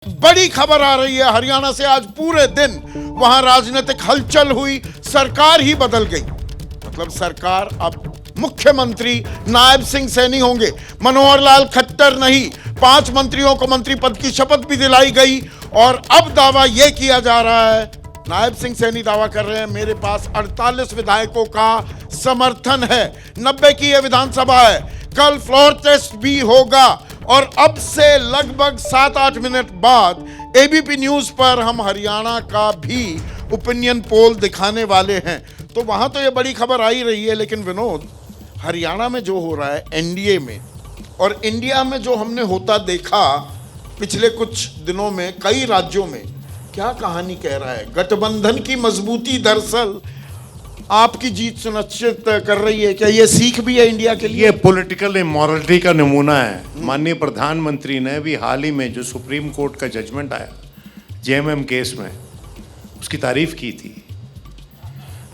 बड़ी खबर आ रही है हरियाणा से। आज पूरे दिन वहां राजनीतिक हलचल हुई, सरकार ही बदल गई। मतलब सरकार अब मुख्यमंत्री नायब सिंह सैनी होंगे, मनोहर लाल खट्टर नहीं। 5 मंत्रियों को मंत्री पद की शपथ भी दिलाई गई और अब दावा यह किया जा रहा है, नायब सिंह सैनी दावा कर रहे हैं मेरे पास 48 विधायकों का समर्थन है। 90 की यह विधानसभा है, कल फ्लोर टेस्ट भी होगा और अब से लगभग 7-8 मिनट बाद एबीपी न्यूज पर हम हरियाणा का भी ओपिनियन पोल दिखाने वाले हैं। तो वहां तो ये बड़ी खबर आ ही रही है, लेकिन विनोद, हरियाणा में जो हो रहा है एनडीए में और इंडिया में जो हमने होता देखा पिछले कुछ दिनों में कई राज्यों में, क्या कहानी कह रहा है? गठबंधन की मजबूती दरअसल आपकी जीत सुनिश्चित कर रही है। क्या ये सीख भी है इंडिया के लिए? ये पॉलिटिकल इमोरलिटी का नमूना है। माननीय प्रधानमंत्री ने भी हाल ही में जो सुप्रीम कोर्ट का जजमेंट आया जेएमएम केस में, उसकी तारीफ की थी।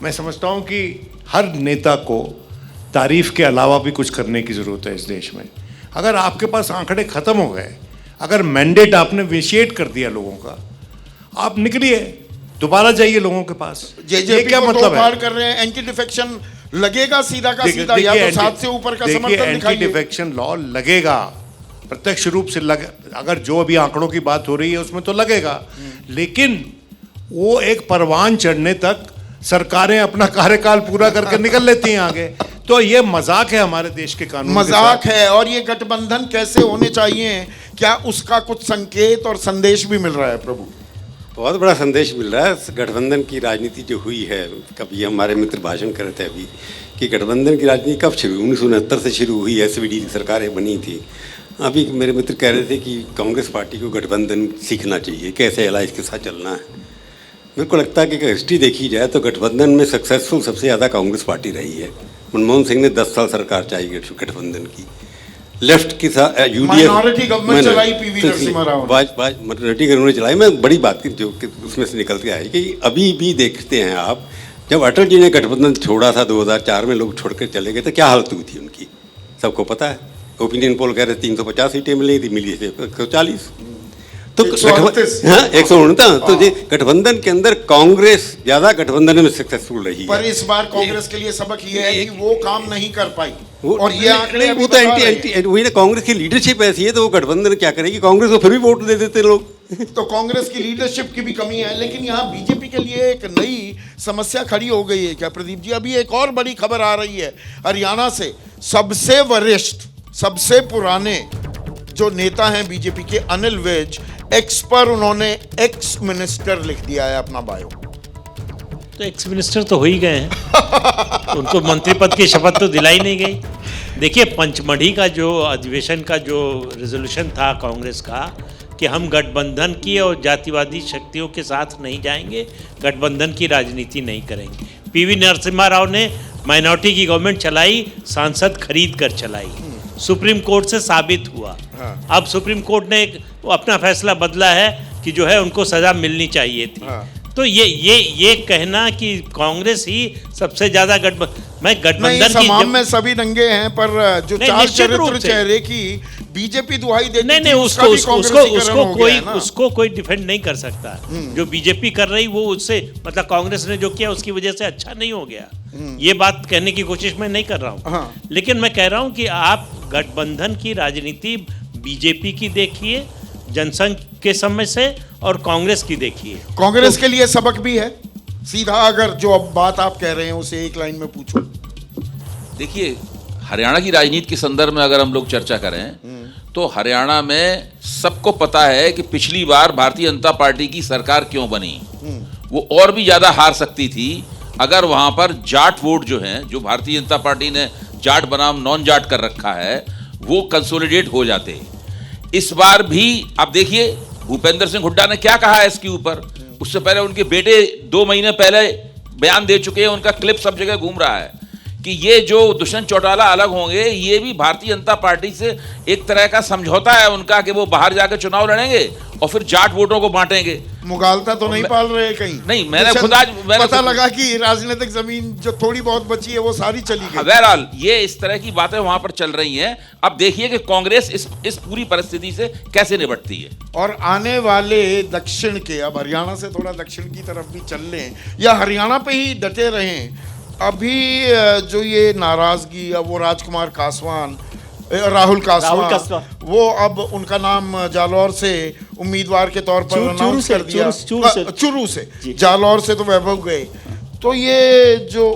मैं समझता हूं कि हर नेता को तारीफ के अलावा भी कुछ करने की जरूरत है इस देश में। अगर आपके पास आंकड़े खत्म हो गए, अगर मैंडेट आपने विशिएट कर दिया लोगों का, आप निकलिए, दोबारा जाइए लोगों के पास। ये क्या मतलब है? कर रहे हैं एंटी डिफेक्शन लगेगा सीधा का सीधा, या तो 7 से ऊपर का समर्थन दिखाइए। एंटी डिफेक्शन लॉ लगेगा, प्रत्यक्ष रूप से अगर जो अभी आंकड़ों की बात हो रही है उसमें तो लगेगा, लेकिन वो एक परवान चढ़ने तक सरकारें अपना कार्यकाल पूरा करके निकल लेती हैं आगे। तो ये मजाक है हमारे देश के कानून, मजाक है। और ये गठबंधन कैसे होने चाहिए, क्या उसका कुछ संकेत और संदेश भी मिल रहा है? प्रभु, बहुत बड़ा संदेश मिल रहा है। गठबंधन की राजनीति जो हुई है, कभी हमारे मित्र भाषण कर रहे थे अभी कि गठबंधन की राजनीति कब शुरू, 1969 से शुरू हुई, एसवीडी की सरकारें बनी थी। अभी मेरे मित्र कह रहे थे कि कांग्रेस पार्टी को गठबंधन सीखना चाहिए, कैसे अलायंस के साथ चलना है। मेरे को लगता है कि हिस्ट्री देखी जाए तो गठबंधन में सक्सेसफुल सबसे ज़्यादा कांग्रेस पार्टी रही है। मनमोहन सिंह ने 10 साल सरकार चलाई गठबंधन की, लेफ्ट के साथ यूडीएफ माइनॉरिटी गवर्नमेंट चलाई, PV Narasimha Rao minority government चलाई। मैं बड़ी बात जो कि उसमें से निकल के आई कि अभी भी देखते हैं आप, जब अटल जी ने गठबंधन छोड़ा था 2004 में, लोग छोड़कर चले गए तो क्या हालत हुई थी उनकी, सबको पता है। ओपिनियन पोल कह रहे 350 सीटें मिली थी, मिली थी 140, तो 169। तो ये गठबंधन के अंदर कांग्रेस ज्यादा गठबंधन में सक्सेसफुल रही है। पर इस बार कांग्रेस के लिए सबक ये है कि वो काम नहीं कर पाई और ये आंकड़े वो तो एंटी वही ना, कांग्रेस की लीडरशिप ऐसी है तो वो गठबंधन क्या करेगी, कांग्रेस को फिर भी वोट दे देते लोग। तो कांग्रेस की लीडरशिप की भी कमी है। लेकिन यहाँ बीजेपी के लिए एक नई समस्या खड़ी हो गई है क्या प्रदीप जी? अभी एक और बड़ी खबर आ रही है हरियाणा से। सबसे वरिष्ठ, सबसे पुराने जो नेता हैं बीजेपी के, अनिल विज, एक्स पर उन्होंने एक्स मिनिस्टर लिख दिया है अपना बायो। तो एक्स मिनिस्टर तो हो ही गए हैं उनको मंत्री पद की शपथ तो दिलाई नहीं गई। देखिए, पंचमढ़ी का जो अधिवेशन का जो रेजोल्यूशन था कांग्रेस का कि हम गठबंधन की और जातिवादी शक्तियों के साथ नहीं जाएंगे, गठबंधन की राजनीति नहीं करेंगे। पीवी नरसिम्हा राव ने माइनॉरिटी की गवर्नमेंट चलाई, सांसद खरीद कर चलाई, सुप्रीम कोर्ट से साबित हुआ। अब सुप्रीम कोर्ट ने अपना फैसला बदला है कि जो है उनको सजा मिलनी चाहिए थी। तो ये कहना कि कांग्रेस ही सबसे ज्यादा गठबंधन की में सभी दंगे हैं, पर जो चार चरित्र चेहरे की बीजेपी दुहाई देती नहीं, उसको कोई डिफेंड नहीं कर सकता। जो बीजेपी कर रही वो उससे, मतलब कांग्रेस ने जो किया उसकी वजह से अच्छा नहीं हो गया। ये बात कहने की कोशिश मैं नहीं कर रहा हूँ, लेकिन मैं कह रहा हूँ कि आप गठबंधन की राजनीति बीजेपी की देखिए जनसंघ के समय से और कांग्रेस की देखिए। कांग्रेस के लिए सबक भी है सीधा, अगर जो अब बात आप कह रहे हैं उसे एक लाइन में पूछो। देखिए, हरियाणा की राजनीति के संदर्भ में अगर हम लोग चर्चा करें तो हरियाणा में सबको पता है कि पिछली बार भारतीय जनता पार्टी की सरकार क्यों बनी। वो और भी ज्यादा हार सकती थी अगर वहां पर जाट वोट जो हैं, जो भारतीय जनता पार्टी ने जाट बनाम नॉन जाट कर रखा है, वो कंसोलिडेट हो जाते। इस बार भी आप देखिए भूपेंद्र सिंह हुड्डा ने क्या कहा है इसके ऊपर। उससे पहले उनके बेटे 2 महीने पहले बयान दे चुके हैं, उनका क्लिप सब जगह घूम रहा है कि ये जो दुष्यंत चौटाला अलग होंगे, ये भी भारतीय जनता पार्टी से एक तरह का समझौता है उनका कि वो बाहर जाकर चुनाव लड़ेंगे और फिर जाट वोटों को बांटेंगे। मुगालता तो नहीं पाल रहे कहीं? नहीं, मैंने खुद आज पता लगा कि राजनीतिक जमीन जो थोड़ी बहुत बची है वो सारी चली गई। बहरहाल ये इस तरह की बातें वहां पर चल रही हैं। अब देखिए कि कांग्रेस इस पूरी परिस्थिति से कैसे निपटती है। और आने वाले दक्षिण के, अब हरियाणा से थोड़ा दक्षिण की तरफ भी चल लें या हरियाणा पे ही डटे रहें, अभी जो ये नाराजगी, अब वो राजकुमार कासवान, राहुल कासवान, वो अब उनका नाम जालौर से उम्मीदवार के तौर पर अनाउंस कर दिया। चुरू से जालौर से तो वैभव गए। तो ये जो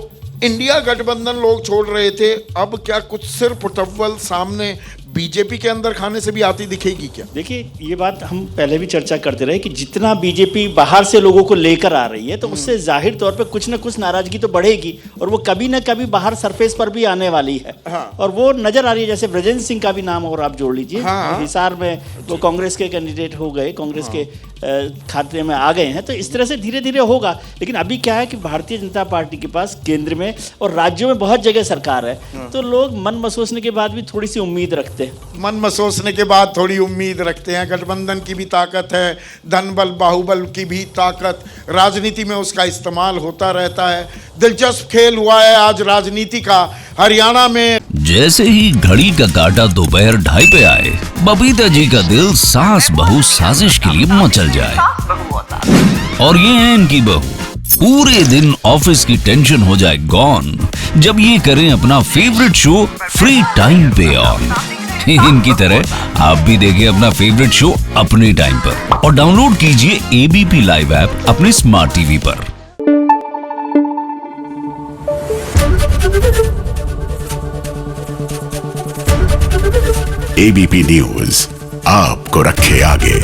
इंडिया गठबंधन लोग छोड़ रहे थे, अब क्या कुछ सिर पुटव्वल सामने बीजेपी के अंदर खाने से भी आती दिखेगी क्या? देखिए, ये बात हम पहले भी चर्चा करते रहे कि जितना बीजेपी बाहर से लोगों को लेकर आ रही है तो उससे जाहिर तौर पे कुछ ना कुछ नाराजगी तो बढ़ेगी और वो कभी ना कभी बाहर सरफेस पर भी आने वाली है। हाँ। और वो नजर आ रही है। जैसे ब्रजेंद्र सिंह का भी नाम और आप जोड़ लीजिए। हाँ। हिसार में वो कांग्रेस के कैंडिडेट हो गए, कांग्रेस के खाते में आ गए हैं। तो इस तरह से धीरे धीरे होगा। लेकिन अभी क्या है कि भारतीय जनता पार्टी के पास केंद्र में और राज्यों में बहुत जगह सरकार है, तो लोग मन मसोसने के बाद भी थोड़ी सी उम्मीद रखते हैं। मन मसोसने के बाद थोड़ी उम्मीद रखते हैं। गठबंधन की भी ताकत है, धन बल बाहुबल की भी ताकत, राजनीति में उसका इस्तेमाल होता रहता है। दिलचस्प खेल हुआ है आज राजनीति का हरियाणा में। जैसे ही घड़ी का काटा दोपहर 2:30 पे आए, बबीता जी का दिल सास बहू साजिश के लिए मचल जाए। और ये है इनकी बहू, पूरे दिन ऑफिस की टेंशन हो जाए गॉन जब ये करें अपना फेवरेट शो फ्री टाइम पे ऑन। इनकी तरह आप भी देखिए अपना फेवरेट शो अपने टाइम पर और डाउनलोड कीजिए एबीपी लाइव ऐप अपने स्मार्ट टीवी पर। एबीपी न्यूज आपको रखे आगे।